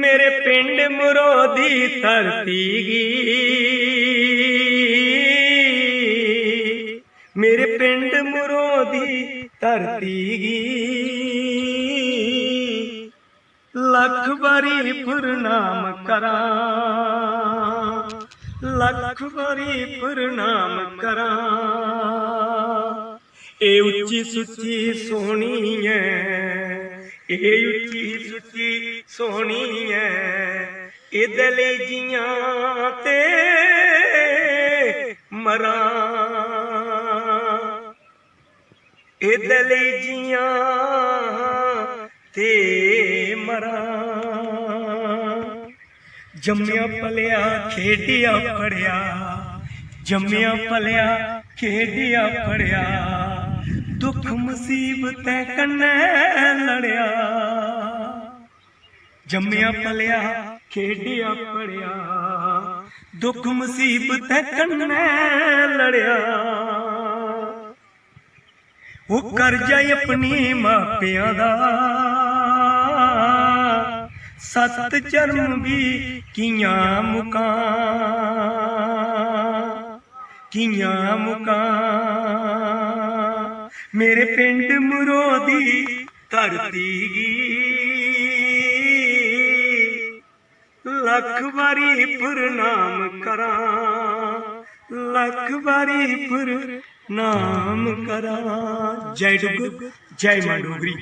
मेरे पिंड मुरोधी धरती गी, मेरे पिंड मुरोधी धरती गी, लख बारी प्रणाम करा, लख बारी प्रणाम करा। ए उच्ची सुची सोहनी है, ए उच्ची सुची सोहनी है, ए दलेजियां ते मरा, ए दलेजियां ते मरा। जम्मिया पलिया खेडिया पढ़िया, जम्मिया पलिया खेडिया पढ़िया, दुख मुसीबतें कन्ने लड़िया। जम्मिया पलिया खेडिया पढ़िया, दुख मुसीबतें कन्ने लड़िया। वो करजा अपनी मापियां दा, सत जन्म भी कियां मुका, कियां मुका। मेरे पिंड मुरोधी धरती गी, लख बारी प्रणाम करा, लख बारी प्रणाम करा। जय डुग, जय मां डोगरी।